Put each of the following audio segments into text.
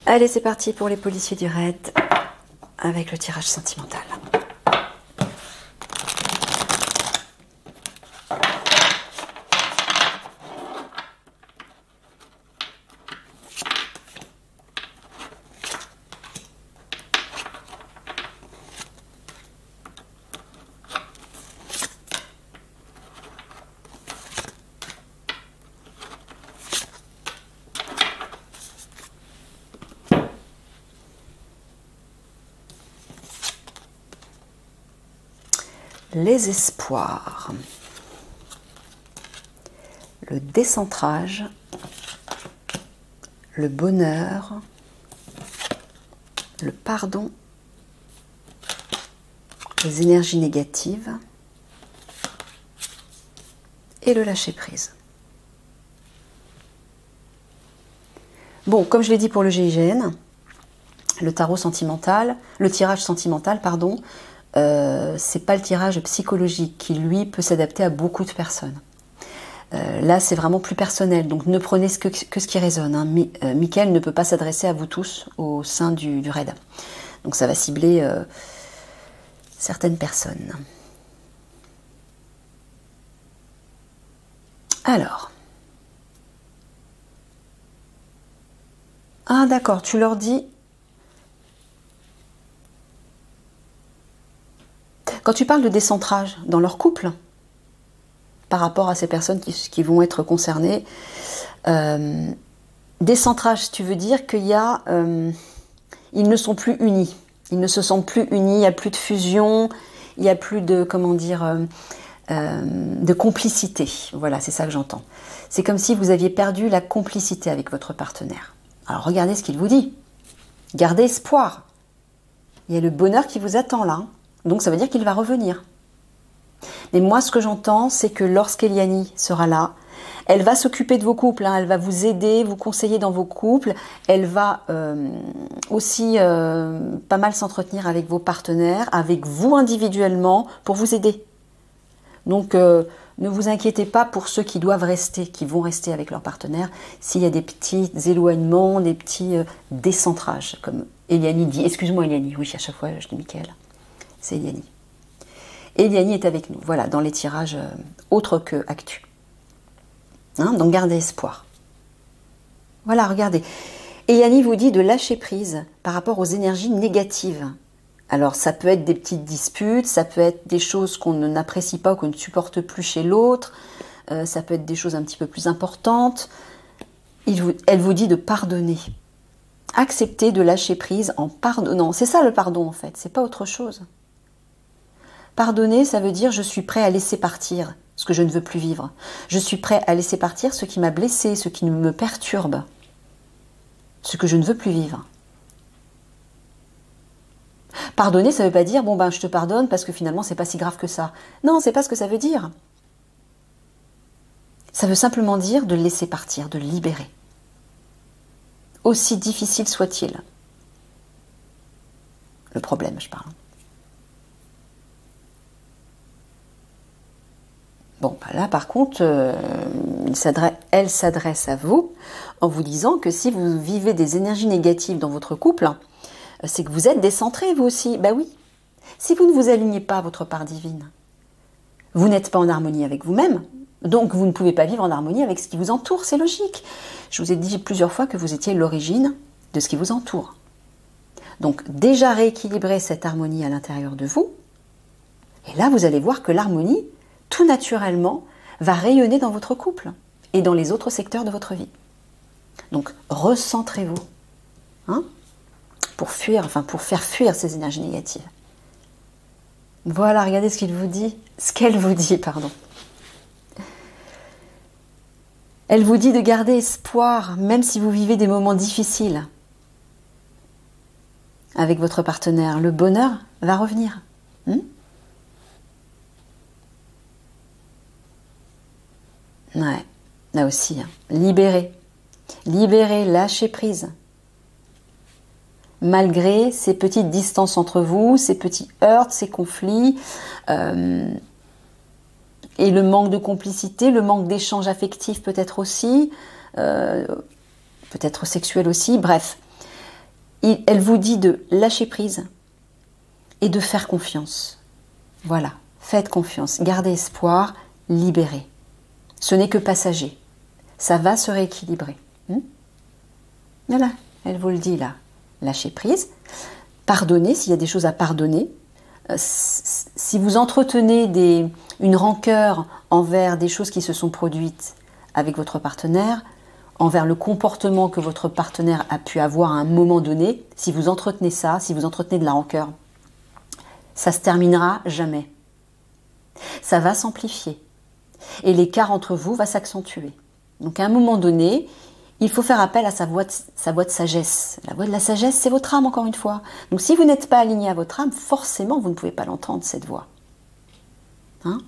Allez, c'est parti pour les policiers du raid avec le tirage sentimental. Les espoirs, le décentrage, le bonheur, le pardon, les énergies négatives et le lâcher-prise. Bon, comme je l'ai dit pour le GIGN, le tarot sentimental, le tirage sentimental, pardon, c'est pas le tirage psychologique qui, lui, peut s'adapter à beaucoup de personnes. Là, c'est vraiment plus personnel, donc ne prenez que ce qui résonne. Hein. Mickaël ne peut pas s'adresser à vous tous au sein du raid. Donc ça va cibler certaines personnes. Alors. Ah d'accord, tu leur dis... Quand tu parles de décentrage dans leur couple, par rapport à ces personnes qui vont être concernées, décentrage, tu veux dire qu'il y a... ils ne sont plus unis. Ils ne se sentent plus unis, il n'y a plus de fusion, il n'y a plus de, comment dire, de complicité. Voilà, c'est ça que j'entends. C'est comme si vous aviez perdu la complicité avec votre partenaire. Alors regardez ce qu'il vous dit. Gardez espoir. Il y a le bonheur qui vous attend là. Donc ça veut dire qu'il va revenir. Mais moi, ce que j'entends, c'est que lorsqu'Eliani sera là, elle va s'occuper de vos couples, hein, elle va vous aider, vous conseiller dans vos couples, elle va aussi pas mal s'entretenir avec vos partenaires, avec vous individuellement, pour vous aider. Donc ne vous inquiétez pas pour ceux qui doivent rester, qui vont rester avec leur partenaire, s'il y a des petits éloignements, des petits décentrages, comme Eliani dit. Excuse-moi Eliani, oui, à chaque fois je dis Mickaël. C'est Eliani. Eliani est avec nous, voilà, dans les tirages autres que actu. Hein, donc gardez espoir. Voilà, regardez. Eliani vous dit de lâcher prise par rapport aux énergies négatives. Alors ça peut être des petites disputes, ça peut être des choses qu'on n'apprécie pas ou qu'on ne supporte plus chez l'autre, ça peut être des choses un petit peu plus importantes. Elle vous dit de pardonner. Accepter de lâcher prise en pardonnant. C'est ça le pardon en fait, c'est pas autre chose. Pardonner, ça veut dire je suis prêt à laisser partir ce que je ne veux plus vivre. Je suis prêt à laisser partir ce qui m'a blessé, ce qui me perturbe, ce que je ne veux plus vivre. Pardonner, ça ne veut pas dire bon ben je te pardonne parce que finalement c'est pas si grave que ça. Non, c'est pas ce que ça veut dire. Ça veut simplement dire de laisser partir, de libérer. Aussi difficile soit-il. Le problème, je parle. Bon, bah là, par contre, elle s'adresse à vous en vous disant que si vous vivez des énergies négatives dans votre couple, c'est que vous êtes décentré, vous aussi. Ben oui. Si vous ne vous alignez pas à votre part divine, vous n'êtes pas en harmonie avec vous-même, donc vous ne pouvez pas vivre en harmonie avec ce qui vous entoure, c'est logique. Je vous ai dit plusieurs fois que vous étiez l'origine de ce qui vous entoure. Donc, déjà rééquilibrer cette harmonie à l'intérieur de vous, et là, vous allez voir que l'harmonie, tout naturellement, va rayonner dans votre couple et dans les autres secteurs de votre vie. Donc, recentrez-vous, hein, pour faire fuir ces énergies négatives. Voilà, regardez ce qu'il vous dit, ce qu'elle vous dit, pardon. Elle vous dit de garder espoir, même si vous vivez des moments difficiles avec votre partenaire. Le bonheur va revenir. Ouais, là aussi, hein. Libérer, lâcher prise. Malgré ces petites distances entre vous, ces petits heurts, ces conflits, et le manque de complicité, le manque d'échange affectif peut-être aussi, peut-être sexuel aussi, bref. Elle vous dit de lâcher prise et de faire confiance. Voilà, faites confiance, gardez espoir, libérez. Ce n'est que passager. Ça va se rééquilibrer. Voilà, elle vous le dit là. Lâchez prise. Pardonnez s'il y a des choses à pardonner. Si vous entretenez une rancœur envers des choses qui se sont produites avec votre partenaire, envers le comportement que votre partenaire a pu avoir à un moment donné, si vous entretenez ça, si vous entretenez de la rancœur, ça se terminera jamais. Ça va s'amplifier. Et l'écart entre vous va s'accentuer. Donc à un moment donné, il faut faire appel à sa voix de sagesse. La voix de la sagesse, c'est votre âme, encore une fois. Donc si vous n'êtes pas aligné à votre âme, forcément, vous ne pouvez pas l'entendre, cette voix. Hein?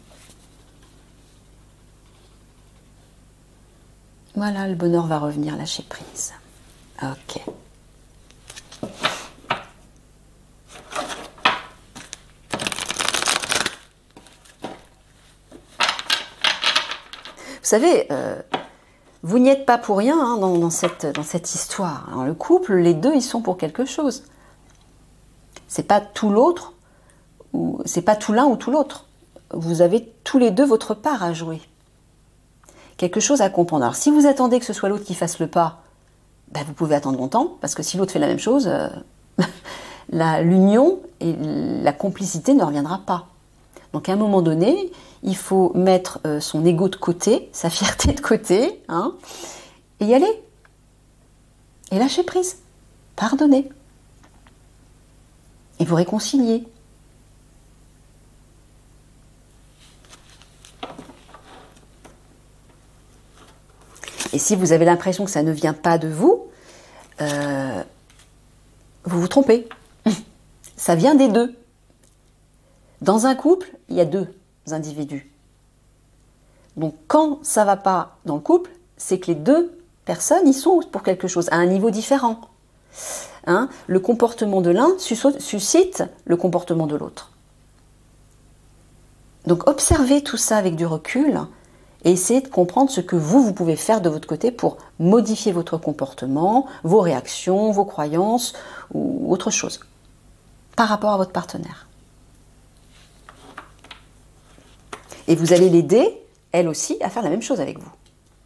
Voilà, le bonheur va revenir, lâcher prise. Ok. Vous savez, vous n'y êtes pas pour rien hein, dans cette histoire. Dans le couple, les deux, ils sont pour quelque chose. C'est pas tout l'autre, ou c'est pas tout l'un ou tout l'autre. Vous avez tous les deux votre part à jouer. Quelque chose à comprendre. Alors, si vous attendez que ce soit l'autre qui fasse le pas, ben, vous pouvez attendre longtemps, parce que si l'autre fait la même chose, l'union et la complicité ne reviendra pas. Donc, à un moment donné, il faut mettre son ego de côté, sa fierté de côté, hein, et y aller. Et lâcher prise. Pardonner. Et vous réconcilier. Et si vous avez l'impression que ça ne vient pas de vous, vous vous trompez. Ça vient des deux. Dans un couple, il y a deux individus. Donc quand ça ne va pas dans le couple, c'est que les deux personnes y sont pour quelque chose, à un niveau différent. Hein? Le comportement de l'un suscite le comportement de l'autre. Donc observez tout ça avec du recul et essayez de comprendre ce que vous pouvez faire de votre côté pour modifier votre comportement, vos réactions, vos croyances ou autre chose par rapport à votre partenaire. Et vous allez l'aider, elle aussi, à faire la même chose avec vous,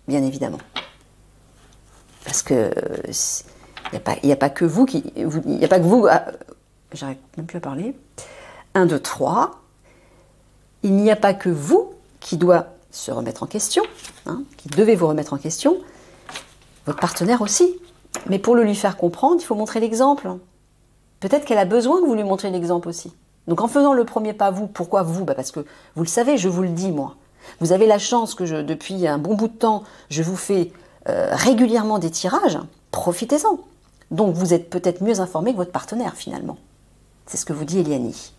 bien évidemment. Parce que il n'y a pas que vous qui... Il n'y a pas que vous... J'arrive même plus à parler. 1, 2, 3. Il n'y a pas que vous qui doit se remettre en question, hein, qui devez vous remettre en question, votre partenaire aussi. Mais pour le lui faire comprendre, il faut montrer l'exemple. Peut-être qu'elle a besoin que vous lui montriez l'exemple aussi. Donc en faisant le premier pas, vous, pourquoi vous? Parce que vous le savez, je vous le dis moi. Vous avez la chance que depuis un bon bout de temps, je vous fais régulièrement des tirages, profitez-en. Donc vous êtes peut-être mieux informé que votre partenaire finalement. C'est ce que vous dit Eliani.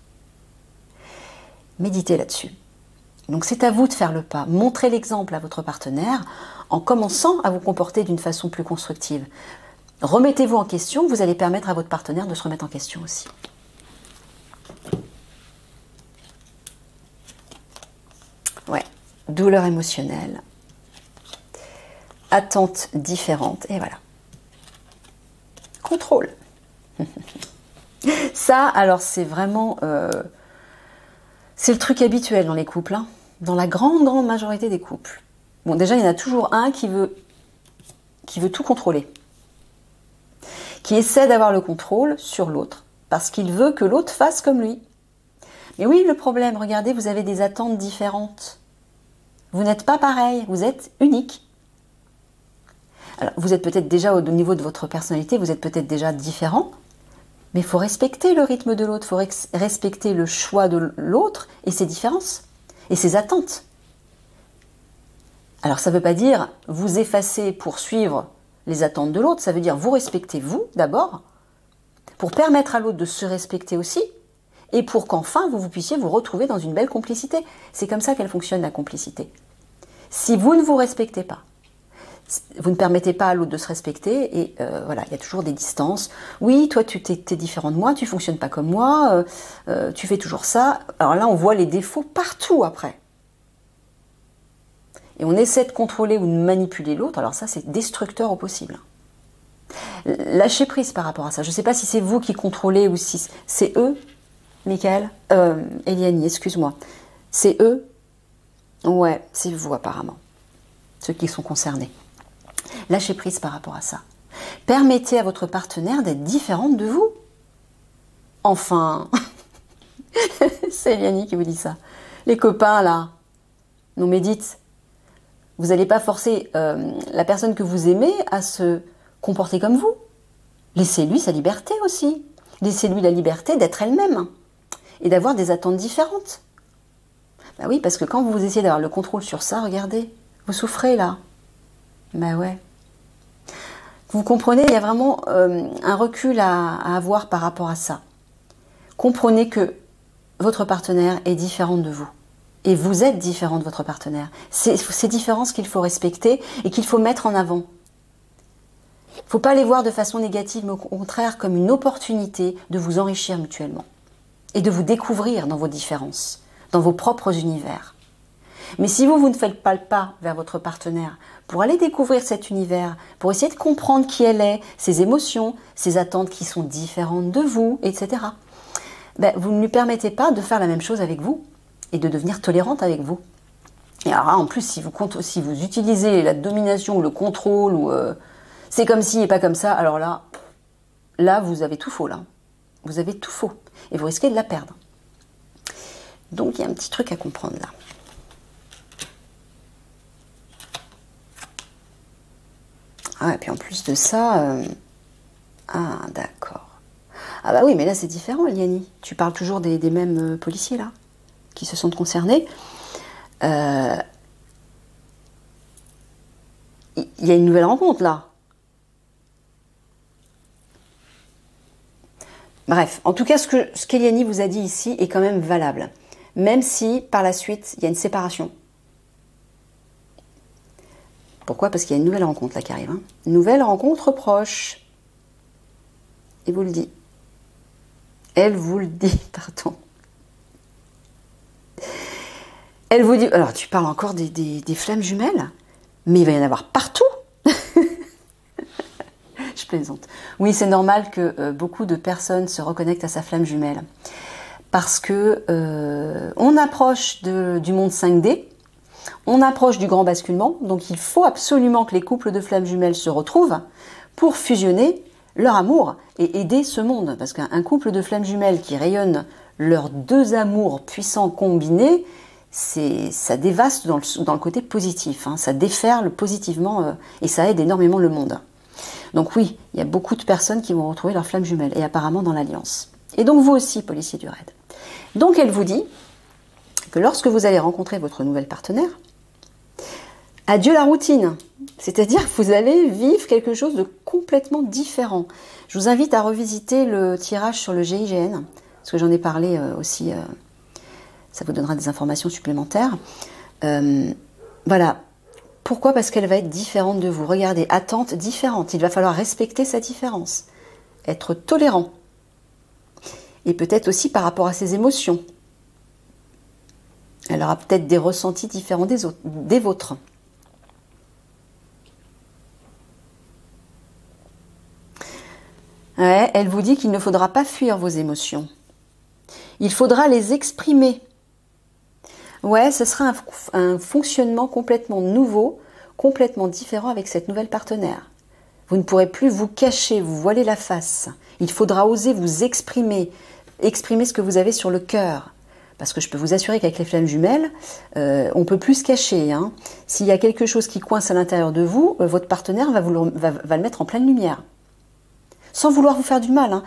Méditez là-dessus. Donc c'est à vous de faire le pas. Montrez l'exemple à votre partenaire en commençant à vous comporter d'une façon plus constructive. Remettez-vous en question, vous allez permettre à votre partenaire de se remettre en question aussi. Ouais, douleur émotionnelle, attentes différentes, et voilà. Contrôle. Ça, alors c'est vraiment... c'est le truc habituel dans les couples, hein, dans la grande majorité des couples. Bon, déjà, il y en a toujours un qui veut tout contrôler, qui essaie d'avoir le contrôle sur l'autre, parce qu'il veut que l'autre fasse comme lui. Mais oui, le problème, regardez, vous avez des attentes différentes. Vous n'êtes pas pareil, vous êtes unique. Alors, vous êtes peut-être déjà au niveau de votre personnalité, vous êtes peut-être déjà différent, mais il faut respecter le rythme de l'autre, il faut respecter le choix de l'autre et ses différences, et ses attentes. Alors, ça ne veut pas dire vous effacer pour suivre les attentes de l'autre, ça veut dire vous respectez vous d'abord, pour permettre à l'autre de se respecter aussi, et pour qu'enfin vous puissiez vous retrouver dans une belle complicité. C'est comme ça qu'elle fonctionne, la complicité. Si vous ne vous respectez pas, vous ne permettez pas à l'autre de se respecter, et voilà, il y a toujours des distances. Oui, toi, tu t'es différent de moi, tu fonctionnes pas comme moi, tu fais toujours ça. Alors là, on voit les défauts partout après. Et on essaie de contrôler ou de manipuler l'autre, alors ça, c'est destructeur au possible. Lâchez prise par rapport à ça. Je ne sais pas si c'est vous qui contrôlez ou si c'est eux, Michael. Eliane, excuse-moi. C'est eux? Ouais, c'est vous apparemment. Ceux qui sont concernés. Lâchez prise par rapport à ça. Permettez à votre partenaire d'être différente de vous. Enfin, c'est Eliane qui vous dit ça. Les copains là, non mais dites, vous n'allez pas forcer la personne que vous aimez à se comporter comme vous. Laissez-lui sa liberté aussi. Laissez-lui la liberté d'être elle-même et d'avoir des attentes différentes. Bah oui, parce que quand vous essayez d'avoir le contrôle sur ça, regardez, vous souffrez là. Bah ouais. Vous comprenez, il y a vraiment un recul à avoir par rapport à ça. Comprenez que votre partenaire est différent de vous. Et vous êtes différent de votre partenaire. C'est ces différences qu'il faut respecter et qu'il faut mettre en avant. Il ne faut pas les voir de façon négative, mais au contraire comme une opportunité de vous enrichir mutuellement. Et de vous découvrir dans vos différences, dans vos propres univers. Mais si vous ne faites pas le pas vers votre partenaire pour aller découvrir cet univers, pour essayer de comprendre qui elle est, ses émotions, ses attentes qui sont différentes de vous, etc., ben, vous ne lui permettez pas de faire la même chose avec vous et de devenir tolérante avec vous. Et alors là, en plus, si vous utilisez la domination ou le contrôle, ou c'est comme ci et pas comme ça, alors là, vous avez tout faux, là. Vous avez tout faux. Et vous risquez de la perdre. Donc, il y a un petit truc à comprendre, là. Ah, et puis en plus de ça... Ah, d'accord. Ah bah oui, mais là, c'est différent, Eliane. Tu parles toujours des mêmes policiers, là, qui se sont concernés. Il y a une nouvelle rencontre, là. Bref, en tout cas, ce qu'Eliane vous a dit ici est quand même valable. Même si, par la suite, il y a une séparation. Pourquoi? Parce qu'il y a une nouvelle rencontre, là, qui arrive. Hein. Une nouvelle rencontre proche. Il vous le dit. Elle vous le dit, pardon. Elle vous dit... Alors, tu parles encore des flammes jumelles? Mais il va y en avoir partout. Je plaisante. Oui, c'est normal que beaucoup de personnes se reconnectent à sa flamme jumelle. Parce que on approche du monde 5D, on approche du grand basculement, donc il faut absolument que les couples de flammes jumelles se retrouvent pour fusionner leur amour et aider ce monde. Parce qu'un couple de flammes jumelles qui rayonnent leurs deux amours puissants combinés, ça dévaste dans le côté positif, hein, ça déferle positivement et ça aide énormément le monde. Donc oui, il y a beaucoup de personnes qui vont retrouver leur flamme jumelle, et apparemment dans l'Alliance. Et donc vous aussi, policier du raid. Donc elle vous dit que lorsque vous allez rencontrer votre nouvelle partenaire, adieu la routine. C'est-à-dire que vous allez vivre quelque chose de complètement différent. Je vous invite à revisiter le tirage sur le GIGN, parce que j'en ai parlé aussi, ça vous donnera des informations supplémentaires. Voilà. Pourquoi? Parce qu'elle va être différente de vous. Regardez, attente différente. Il va falloir respecter sa différence. Être tolérant. Et peut-être aussi par rapport à ses émotions. Elle aura peut-être des ressentis différents des vôtres. Ouais, elle vous dit qu'il ne faudra pas fuir vos émotions. Il faudra les exprimer. Ouais, ce sera un fonctionnement complètement nouveau, complètement différent avec cette nouvelle partenaire. Vous ne pourrez plus vous cacher, vous voiler la face. Il faudra oser vous exprimer ce que vous avez sur le cœur. Parce que je peux vous assurer qu'avec les flammes jumelles, on peut plus se cacher. Hein. S'il y a quelque chose qui coince à l'intérieur de vous, votre partenaire va le mettre en pleine lumière. Sans vouloir vous faire du mal. Hein.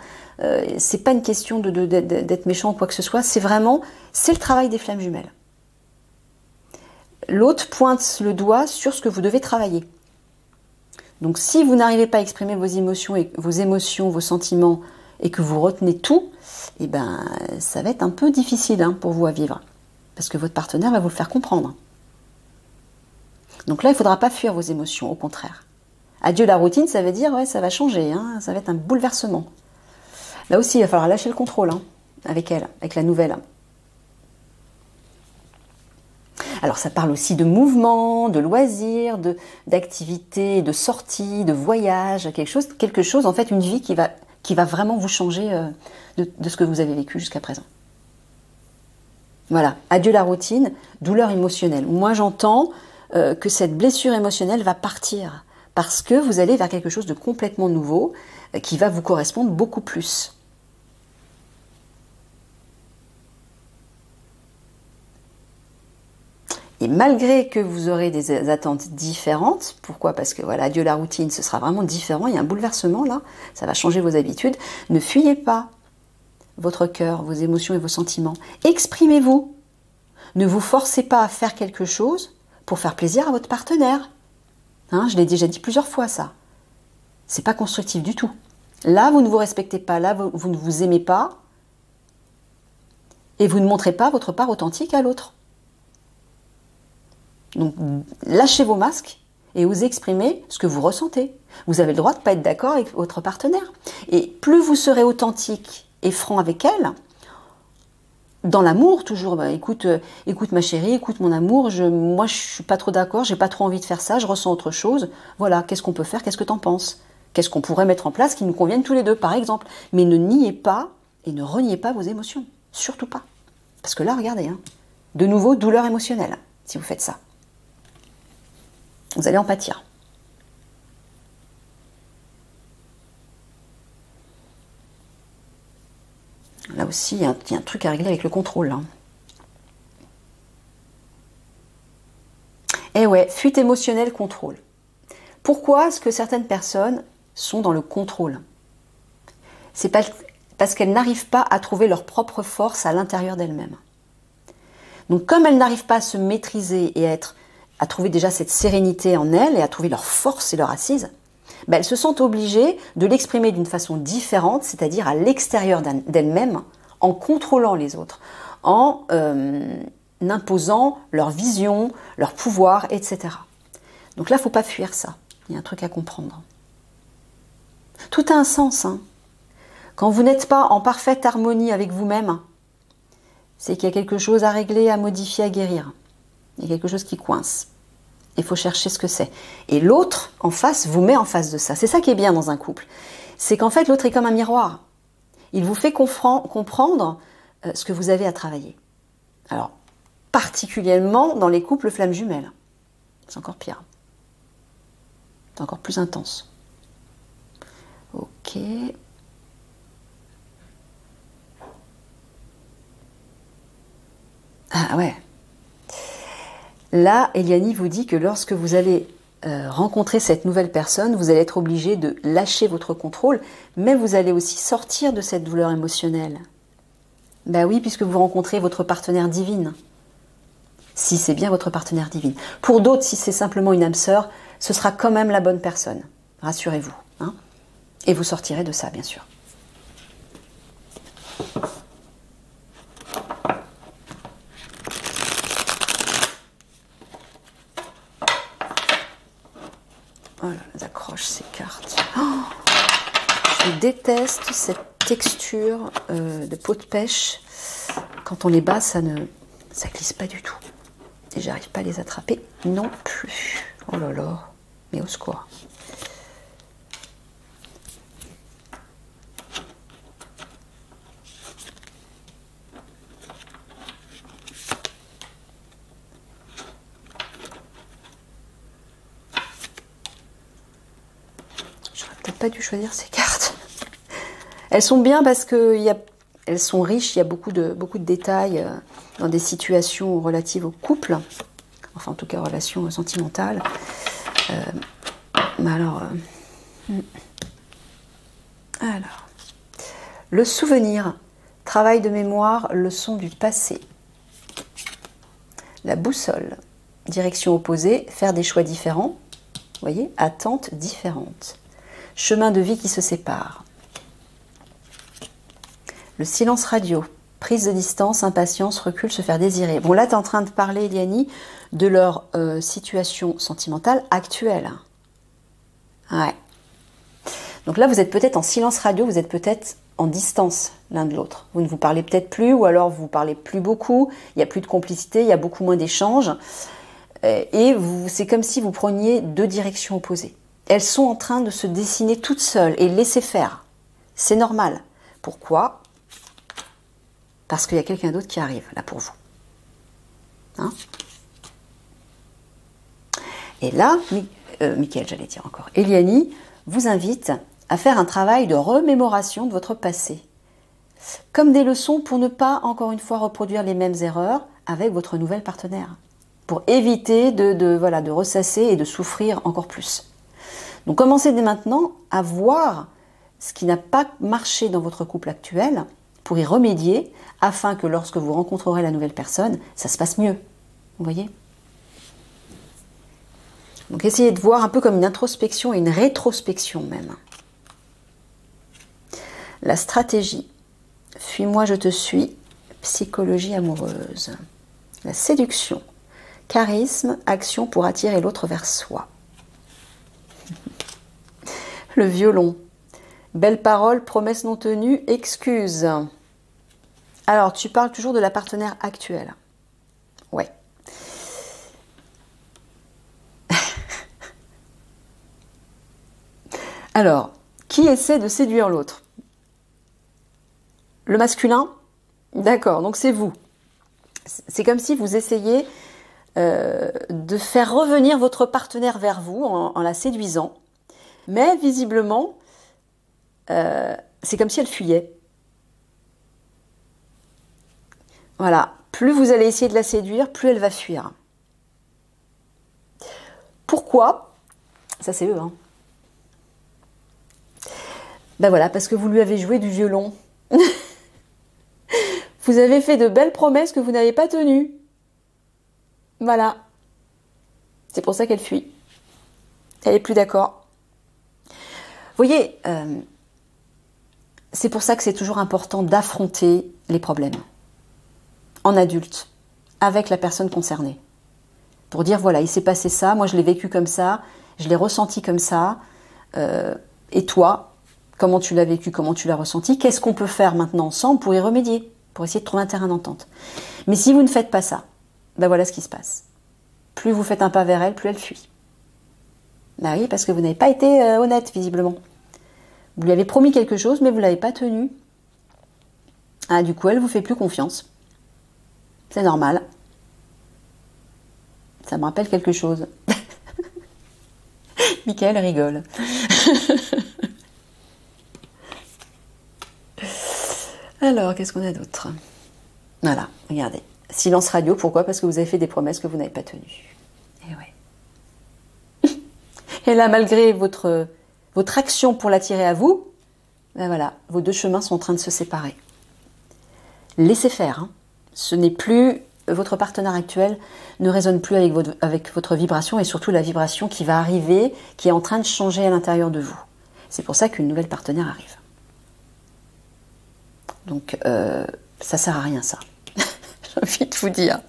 C'est pas une question d'être méchant ou quoi que ce soit. C'est le travail des flammes jumelles. L'autre pointe le doigt sur ce que vous devez travailler. Donc si vous n'arrivez pas à exprimer vos émotions, vos sentiments, et que vous retenez tout, eh ben, ça va être un peu difficile hein, pour vous à vivre. Parce que votre partenaire va vous le faire comprendre. Donc là, il ne faudra pas fuir vos émotions, au contraire. Adieu la routine, ça veut dire, ouais, ça va changer, hein, ça va être un bouleversement. Là aussi, il va falloir lâcher le contrôle hein, avec elle, avec la nouvelle. Alors ça parle aussi de mouvement, de loisirs, d'activités, de sorties, de voyages, quelque chose en fait, une vie qui va vraiment vous changer de ce que vous avez vécu jusqu'à présent. Voilà, adieu la routine, douleur émotionnelle. Moi j'entends que cette blessure émotionnelle va partir parce que vous allez vers quelque chose de complètement nouveau qui va vous correspondre beaucoup plus. Et malgré que vous aurez des attentes différentes, pourquoi? Parce que voilà, adieu la routine, ce sera vraiment différent, il y a un bouleversement là, ça va changer vos habitudes. Ne fuyez pas votre cœur, vos émotions et vos sentiments. Exprimez-vous. Ne vous forcez pas à faire quelque chose pour faire plaisir à votre partenaire. Hein, je l'ai déjà dit plusieurs fois ça. C'est pas constructif du tout. Là, vous ne vous respectez pas, là, vous ne vous aimez pas et vous ne montrez pas votre part authentique à l'autre. Donc, lâchez vos masques et osez exprimer ce que vous ressentez. Vous avez le droit de ne pas être d'accord avec votre partenaire. Et plus vous serez authentique et franc avec elle, dans l'amour toujours, écoute ma chérie, écoute mon amour, moi je suis pas trop d'accord, j'ai pas trop envie de faire ça, je ressens autre chose. Voilà, qu'est-ce qu'on peut faire, qu'est-ce que t'en penses? Qu'est-ce qu'on pourrait mettre en place qui nous convienne tous les deux, par exemple? Mais ne niez pas et ne reniez pas vos émotions. Surtout pas. Parce que là, regardez, hein, de nouveau, douleur émotionnelle, si vous faites ça. Vous allez en pâtir. Là aussi, il y a un truc à régler avec le contrôle. Hein. Eh ouais, fuite émotionnelle, contrôle. Pourquoi est-ce que certaines personnes sont dans le contrôle? C'est parce qu'elles n'arrivent pas à trouver leur propre force à l'intérieur d'elles-mêmes. Donc comme elles n'arrivent pas à se maîtriser et à trouver déjà cette sérénité en elles et à trouver leur force et leur assise, ben elles se sentent obligées de l'exprimer d'une façon différente, c'est-à-dire à l'extérieur d'elles-mêmes, en contrôlant les autres, en imposant leur vision, leur pouvoir, etc. Donc là, il ne faut pas fuir ça. Il y a un truc à comprendre. Tout a un sens. Hein. Quand vous n'êtes pas en parfaite harmonie avec vous-même, c'est qu'il y a quelque chose à régler, à modifier, à guérir. Il y a quelque chose qui coince. Il faut chercher ce que c'est. Et l'autre, en face, vous met en face de ça. C'est ça qui est bien dans un couple. C'est qu'en fait, l'autre est comme un miroir. Il vous fait comprendre ce que vous avez à travailler. Alors, particulièrement dans les couples flammes jumelles. C'est encore pire. C'est encore plus intense. Ok. Ah ouais. Là, Eliani vous dit que lorsque vous allez rencontrer cette nouvelle personne, vous allez être obligé de lâcher votre contrôle, mais vous allez aussi sortir de cette douleur émotionnelle. Ben oui, puisque vous rencontrez votre partenaire divine. Si c'est bien votre partenaire divine. Pour d'autres, si c'est simplement une âme sœur, ce sera quand même la bonne personne. Rassurez-vous. Hein, et vous sortirez de ça, bien sûr. Oh là, elles accrochent ces cartes. Oh, je déteste cette texture de peau de pêche. Quand on les bat, ça glisse pas du tout. Et j'arrive pas à les attraper non plus. Oh là là, mais au secours. J'aurais peut-être pas dû choisir ces cartes. Elles sont bien parce que elles sont riches, il y a beaucoup de détails dans des situations relatives au couple, enfin en tout cas relations sentimentales. Mais alors, le souvenir, travail de mémoire, leçon du passé. La boussole, direction opposée, faire des choix différents, vous voyez, attentes différentes. Chemin de vie qui se séparent. Le silence radio, prise de distance, impatience, recul, se faire désirer. Bon, là, tu es en train de parler, Eliani, de leur situation sentimentale actuelle. Ouais. Donc là, vous êtes peut-être en silence radio, vous êtes peut-être en distance l'un de l'autre. Vous ne vous parlez peut-être plus, ou alors vous parlez plus beaucoup, il n'y a plus de complicité, il y a beaucoup moins d'échanges. Et c'est comme si vous preniez deux directions opposées. Elles sont en train de se dessiner toutes seules et laisser faire. C'est normal. Pourquoi? Parce qu'il y a quelqu'un d'autre qui arrive là pour vous. Hein? Et là, Mickaël, j'allais dire encore, Eliani vous invite à faire un travail de remémoration de votre passé. Comme des leçons pour ne pas, encore une fois, reproduire les mêmes erreurs avec votre nouvelle partenaire. Pour éviter de ressasser et de souffrir encore plus. Donc commencez dès maintenant à voir ce qui n'a pas marché dans votre couple actuel pour y remédier afin que lorsque vous rencontrerez la nouvelle personne, ça se passe mieux. Vous voyez? Donc essayez de voir un peu comme une introspection et une rétrospection même. La stratégie. Fuis-moi, je te suis. Psychologie amoureuse. La séduction. Charisme, action pour attirer l'autre vers soi. Le violon. Belles paroles, promesses non tenues, excuses. Alors, tu parles toujours de la partenaire actuelle. Ouais. Alors, qui essaie de séduire l'autre? Le masculin? D'accord, donc c'est vous. C'est comme si vous essayez de faire revenir votre partenaire vers vous en la séduisant. Mais visiblement, c'est comme si elle fuyait. Voilà, plus vous allez essayer de la séduire, plus elle va fuir. Pourquoi? Ça c'est eux, hein. Ben voilà, parce que vous lui avez joué du violon. Vous avez fait de belles promesses que vous n'avez pas tenues. Voilà. C'est pour ça qu'elle fuit. Elle n'est plus d'accord. Vous voyez, c'est pour ça que c'est toujours important d'affronter les problèmes. En adulte, avec la personne concernée. Pour dire, voilà, il s'est passé ça, moi je l'ai vécu comme ça, je l'ai ressenti comme ça, et toi, comment tu l'as vécu, comment tu l'as ressenti, qu'est-ce qu'on peut faire maintenant ensemble pour y remédier, pour essayer de trouver un terrain d'entente. Mais si vous ne faites pas ça, ben voilà ce qui se passe. Plus vous faites un pas vers elle, plus elle fuit. Ben oui, parce que vous n'avez pas été honnête, visiblement. Vous lui avez promis quelque chose, mais vous ne l'avez pas tenu. Ah, du coup, elle ne vous fait plus confiance. C'est normal. Ça me rappelle quelque chose. Mickaël rigole. Alors, qu'est-ce qu'on a d'autre? Voilà, regardez. Silence radio, pourquoi? Parce que vous avez fait des promesses que vous n'avez pas tenues. Et ouais. Et là, malgré votre action pour l'attirer à vous, ben voilà, vos deux chemins sont en train de se séparer. Laissez faire. Hein. Ce n'est plus... Votre partenaire actuel ne résonne plus avec votre vibration et surtout la vibration qui va arriver, qui est en train de changer à l'intérieur de vous. C'est pour ça qu'une nouvelle partenaire arrive. Donc, ça sert à rien, ça. J'ai envie de vous dire.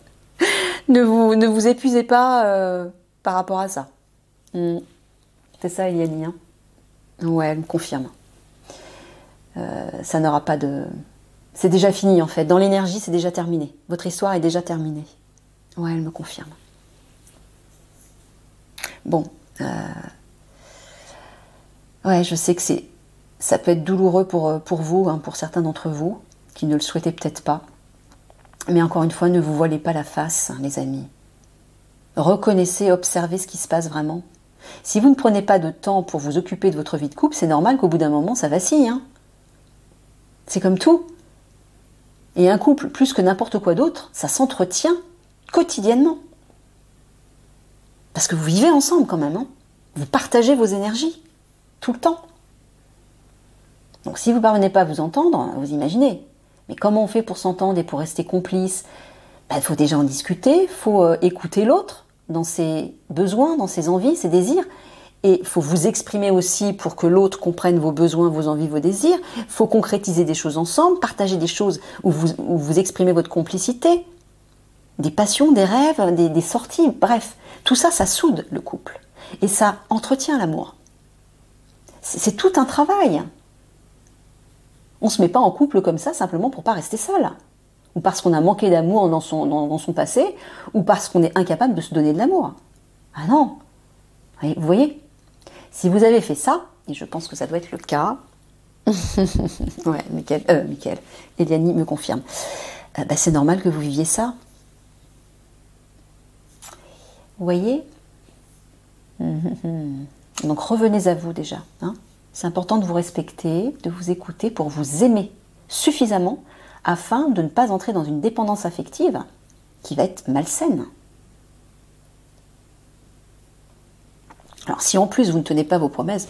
Ne vous épuisez pas par rapport à ça. C'est ça, Eliani. Hein, ouais, elle me confirme. Ça n'aura pas de... C'est déjà fini, en fait. Dans l'énergie, c'est déjà terminé. Votre histoire est déjà terminée. Ouais, elle me confirme. Bon. Ouais, je sais que ça peut être douloureux pour vous, hein, pour certains d'entre vous, qui ne le souhaitaient peut-être pas. Mais encore une fois, ne vous voilez pas la face, hein, les amis. Reconnaissez, observez ce qui se passe vraiment. Si vous ne prenez pas de temps pour vous occuper de votre vie de couple, c'est normal qu'au bout d'un moment, ça vacille. Hein. C'est comme tout. Et un couple, plus que n'importe quoi d'autre, ça s'entretient quotidiennement. Parce que vous vivez ensemble quand même. Hein. Vous partagez vos énergies, tout le temps. Donc si vous ne parvenez pas à vous entendre, vous imaginez. Mais comment on fait pour s'entendre et pour rester complice? Il faut déjà en discuter, il faut écouter l'autre dans ses besoins, dans ses envies, ses désirs. Et il faut vous exprimer aussi pour que l'autre comprenne vos besoins, vos envies, vos désirs. Il faut concrétiser des choses ensemble, partager des choses où vous exprimez votre complicité, des passions, des rêves, des sorties, bref. Tout ça, ça soude le couple. Et ça entretient l'amour. C'est tout un travail. On ne se met pas en couple comme ça simplement pour pas rester seul. Ou parce qu'on a manqué d'amour dans son passé, ou parce qu'on est incapable de se donner de l'amour. Ah non. Vous voyez, si vous avez fait ça, et je pense que ça doit être le cas, ouais, Mickaël, Eliani me confirme, c'est normal que vous viviez ça. Vous voyez? Donc revenez à vous déjà. Hein. C'est important de vous respecter, de vous écouter pour vous aimer suffisamment afin de ne pas entrer dans une dépendance affective qui va être malsaine. Alors si en plus vous ne tenez pas vos promesses,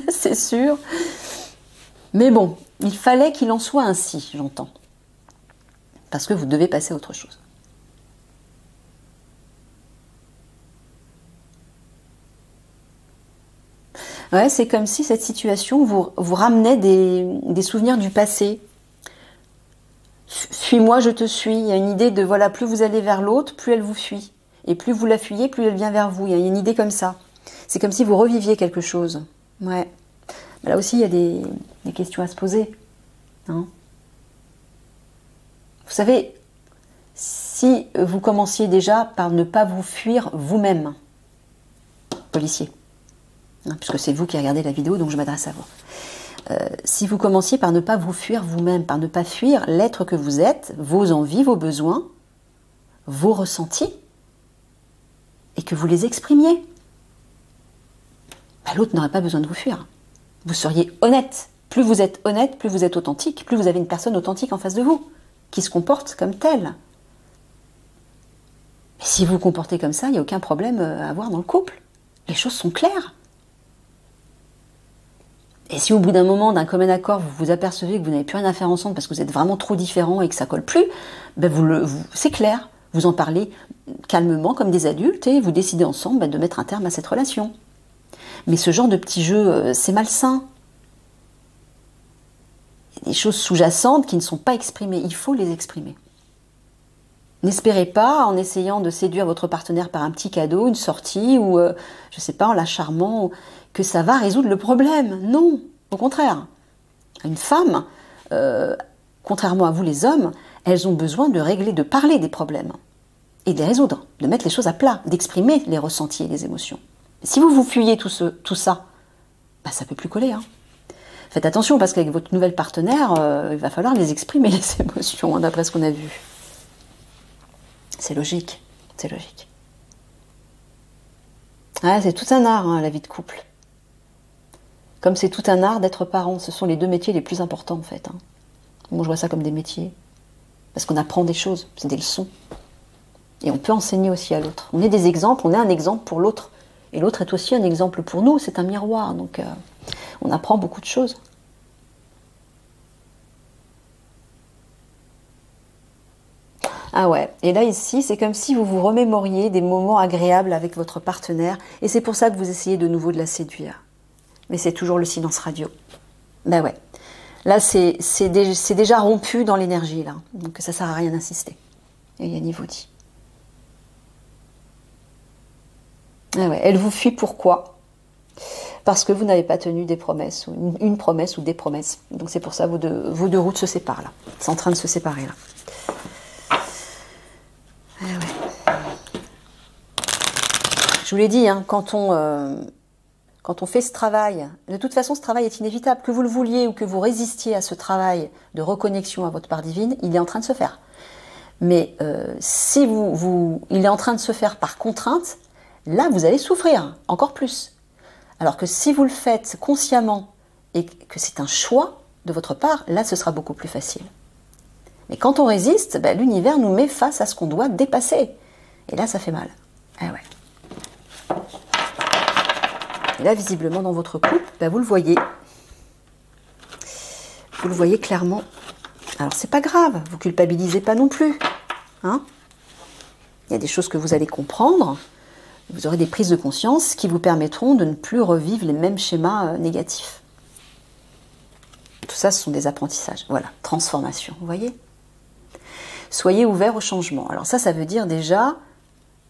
c'est sûr. Mais bon, il fallait qu'il en soit ainsi, j'entends. Parce que vous devez passer à autre chose. Ouais, c'est comme si cette situation vous ramenait des souvenirs du passé. Fuis-moi, je te suis. Il y a une idée de, voilà, plus vous allez vers l'autre, plus elle vous fuit. Et plus vous la fuyez, plus elle vient vers vous. Il y a une idée comme ça. C'est comme si vous reviviez quelque chose. Ouais. Mais là aussi, il y a des questions à se poser. Hein. Vous savez, si vous commenciez déjà par ne pas vous fuir vous-même, policier, hein, puisque c'est vous qui regardez la vidéo, donc je m'adresse à vous. Si vous commenciez par ne pas vous fuir vous-même, par ne pas fuir l'être que vous êtes, vos envies, vos besoins, vos ressentis, et que vous les exprimiez, l'autre n'aurait pas besoin de vous fuir. Vous seriez honnête. Plus vous êtes honnête, plus vous êtes authentique, plus vous avez une personne authentique en face de vous, qui se comporte comme telle. Mais si vous vous comportez comme ça, il n'y a aucun problème à avoir dans le couple. Les choses sont claires. Et si au bout d'un moment, d'un commun accord, vous vous apercevez que vous n'avez plus rien à faire ensemble parce que vous êtes vraiment trop différents et que ça colle plus, c'est clair. Vous en parlez calmement comme des adultes et vous décidez ensemble de mettre un terme à cette relation. Mais ce genre de petit jeu, c'est malsain. Il y a des choses sous-jacentes qui ne sont pas exprimées. Il faut les exprimer. N'espérez pas, en essayant de séduire votre partenaire par un petit cadeau, une sortie, ou, je ne sais pas, en la charmant, que ça va résoudre le problème. Non, au contraire. Une femme, contrairement à vous les hommes, elles ont besoin de régler, de parler des problèmes. Et de les résoudre, de mettre les choses à plat, d'exprimer les ressentis et les émotions. Si vous vous fuyez tout ça, ça ne peut plus coller. Hein. Faites attention, parce qu'avec votre nouvelle partenaire, il va falloir les exprimer, les émotions, d'après ce qu'on a vu. C'est logique, c'est logique. Ah, c'est tout un art, la vie de couple. Comme c'est tout un art d'être parent, ce sont les deux métiers les plus importants, en fait. Hein. Moi, je vois ça comme des métiers. Parce qu'on apprend des choses, c'est des leçons. Et on peut enseigner aussi à l'autre. On est des exemples, on est un exemple pour l'autre. Et l'autre est aussi un exemple pour nous, c'est un miroir. Donc, on apprend beaucoup de choses. Ah ouais, et là ici, c'est comme si vous vous remémoriez des moments agréables avec votre partenaire, et c'est pour ça que vous essayez de nouveau de la séduire. Mais c'est toujours le silence radio. Ben ouais, là c'est déjà rompu dans l'énergie, là, donc ça sert à rien d'insister. Et Yanni vous dit. Ah ouais, elle vous fuit pourquoi? Parce que vous n'avez pas tenu des promesses, ou une promesse ou des promesses. Donc c'est pour ça que vos deux routes se séparent là. C'est en train de se séparer là. Ah ouais. Je vous l'ai dit, hein, quand on fait ce travail, de toute façon ce travail est inévitable. Que vous le vouliez ou que vous résistiez à ce travail de reconnexion à votre part divine, il est en train de se faire. Mais si il est en train de se faire par contrainte, là vous allez souffrir encore plus. Alors que si vous le faites consciemment et que c'est un choix de votre part, là ce sera beaucoup plus facile. Mais quand on résiste, l'univers nous met face à ce qu'on doit dépasser. Et là ça fait mal. Ah ouais. Et là visiblement dans votre couple, vous le voyez. Vous le voyez clairement. Alors c'est pas grave, vous culpabilisez pas non plus. Hein? Il y a des choses que vous allez comprendre. Vous aurez des prises de conscience qui vous permettront de ne plus revivre les mêmes schémas négatifs. Tout ça, ce sont des apprentissages. Voilà, transformation, vous voyez? Soyez ouverts au changement. Alors ça veut dire déjà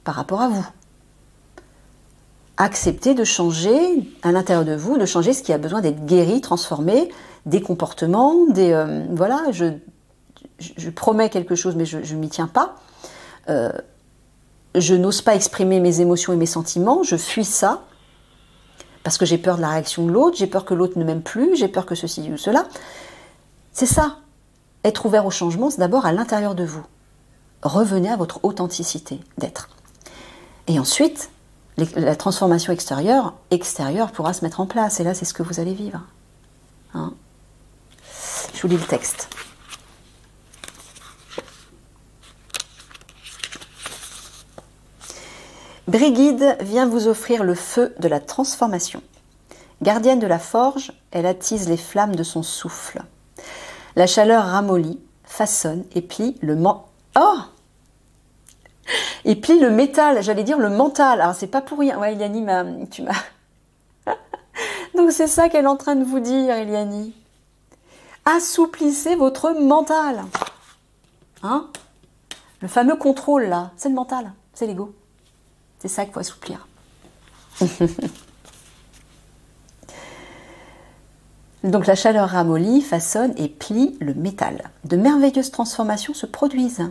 par rapport à vous. acceptez de changer à l'intérieur de vous, de changer ce qui a besoin d'être guéri, transformé, des comportements, voilà, je promets quelque chose mais je ne m'y tiens pas. Je n'ose pas exprimer mes émotions et mes sentiments, je fuis ça, parce que j'ai peur de la réaction de l'autre, j'ai peur que l'autre ne m'aime plus, j'ai peur que ceci ou cela. C'est ça. Être ouvert au changement, c'est d'abord à l'intérieur de vous. Revenez à votre authenticité d'être. Et ensuite, la transformation extérieure pourra se mettre en place. Et là, c'est ce que vous allez vivre. Hein? Je vous lis le texte. Brigide vient vous offrir le feu de la transformation. Gardienne de la forge, elle attise les flammes de son souffle. La chaleur ramollit, façonne et plie le et plie le métal, j'allais dire le mental. Alors c'est pas pour rien. Ouais, Eliani, tu m'as... Donc c'est ça qu'elle est en train de vous dire, Eliani. Assouplissez votre mental. Hein? Le fameux contrôle là, c'est le mental, c'est l'ego. C'est ça qu'il faut assouplir. Donc la chaleur ramollit, façonne et plie le métal. De merveilleuses transformations se produisent.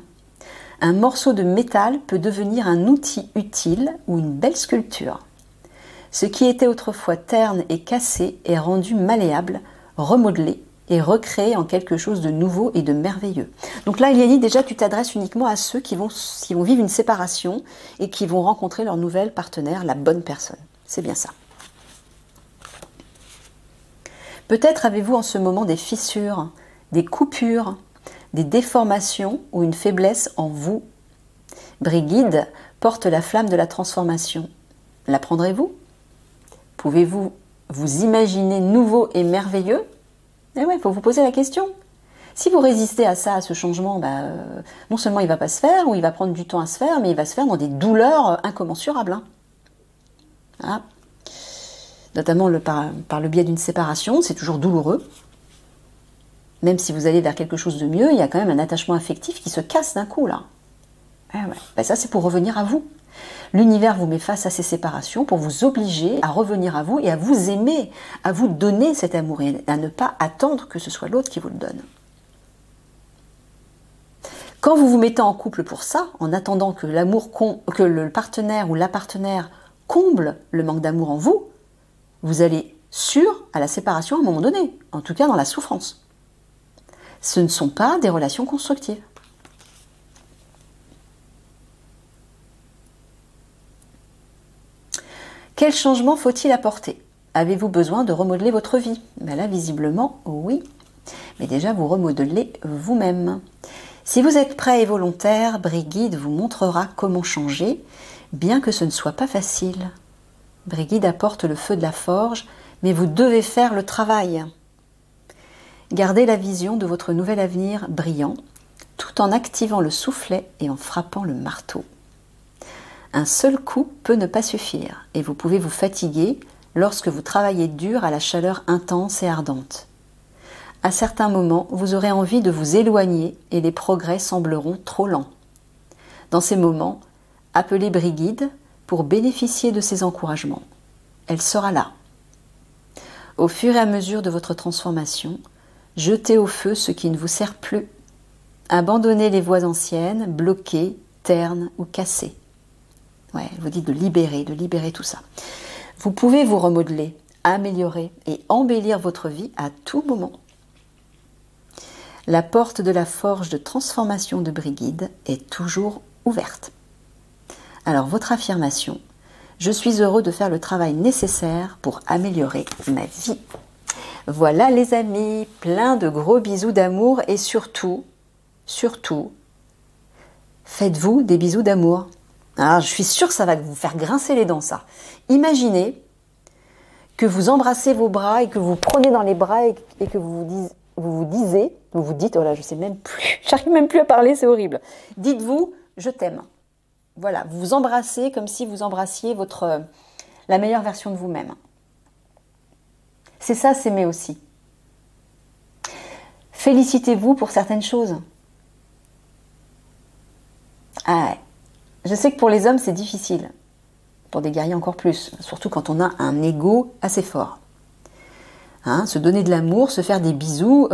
Un morceau de métal peut devenir un outil utile ou une belle sculpture. Ce qui était autrefois terne et cassé est rendu malléable, remodelé et recréé en quelque chose de nouveau et de merveilleux. Donc là, Eliani, déjà, tu t'adresses uniquement à ceux qui vont vivre une séparation et qui vont rencontrer leur nouvelle partenaire, la bonne personne. C'est bien ça. Peut-être avez-vous en ce moment des fissures, des coupures, des déformations ou une faiblesse en vous. Brigide porte la flamme de la transformation. La prendrez-vous? Pouvez-vous vous imaginer nouveau et merveilleux? Eh ouais, il faut vous poser la question. Si vous résistez à ça, à ce changement, non seulement il ne va pas se faire, ou il va prendre du temps à se faire, mais il va se faire dans des douleurs incommensurables. Hein. Voilà. Notamment par le biais d'une séparation, c'est toujours douloureux. Même si vous allez vers quelque chose de mieux, il y a quand même un attachement affectif qui se casse d'un coup, là. Eh ouais. Ça, c'est pour revenir à vous. L'univers vous met face à ces séparations pour vous obliger à revenir à vous et à vous aimer, à vous donner cet amour et à ne pas attendre que ce soit l'autre qui vous le donne. Quand vous vous mettez en couple pour ça, en attendant que que le partenaire ou la partenaire comble le manque d'amour en vous, vous allez à la séparation à un moment donné, en tout cas dans la souffrance. Ce ne sont pas des relations constructives. Quel changement faut-il apporter? Avez-vous besoin de remodeler votre vie? Là, visiblement, oui. Mais déjà, vous remodelez vous-même. Si vous êtes prêt et volontaire, Brigide vous montrera comment changer, bien que ce ne soit pas facile. Brigide apporte le feu de la forge, mais vous devez faire le travail. Gardez la vision de votre nouvel avenir brillant, tout en activant le soufflet et en frappant le marteau. Un seul coup peut ne pas suffire, et vous pouvez vous fatiguer lorsque vous travaillez dur à la chaleur intense et ardente. À certains moments, vous aurez envie de vous éloigner et les progrès sembleront trop lents. Dans ces moments, appelez Brigide pour bénéficier de ses encouragements. Elle sera là. Au fur et à mesure de votre transformation, jetez au feu ce qui ne vous sert plus. Abandonnez les voies anciennes, bloquées, ternes ou cassées. Ouais, elle vous dit de libérer tout ça. Vous pouvez vous remodeler, améliorer et embellir votre vie à tout moment. La porte de la forge de transformation de Brigide est toujours ouverte. Alors, votre affirmation, je suis heureux de faire le travail nécessaire pour améliorer ma vie. Voilà les amis, plein de gros bisous d'amour et surtout, faites-vous des bisous d'amour. Alors, je suis sûre que ça va vous faire grincer les dents, ça. Imaginez que vous embrassez vos bras et que vous prenez dans les bras et que vous vous dites, oh là, je sais même plus, j'arrive même plus à parler, c'est horrible. Dites-vous, je t'aime. Voilà, vous vous embrassez comme si vous embrassiez la meilleure version de vous-même. C'est ça, s'aimer aussi. Félicitez-vous pour certaines choses. Ah ouais. Je sais que pour les hommes, c'est difficile. pour des guerriers encore plus, surtout quand on a un ego assez fort. Hein, se donner de l'amour, se faire des bisous,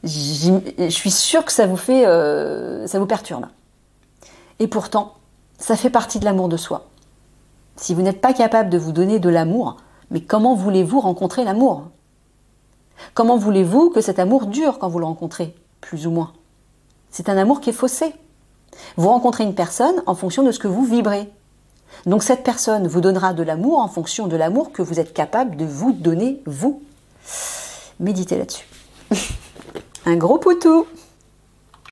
je suis sûre que ça vous perturbe. Et pourtant, ça fait partie de l'amour de soi. Si vous n'êtes pas capable de vous donner de l'amour, mais comment voulez-vous rencontrer l'amour? Comment voulez-vous que cet amour dure quand vous le rencontrez, plus ou moins? C'est un amour qui est faussé. Vous rencontrez une personne en fonction de ce que vous vibrez. Donc cette personne vous donnera de l'amour en fonction de l'amour que vous êtes capable de vous donner, vous. Méditez là-dessus. Un gros poutou!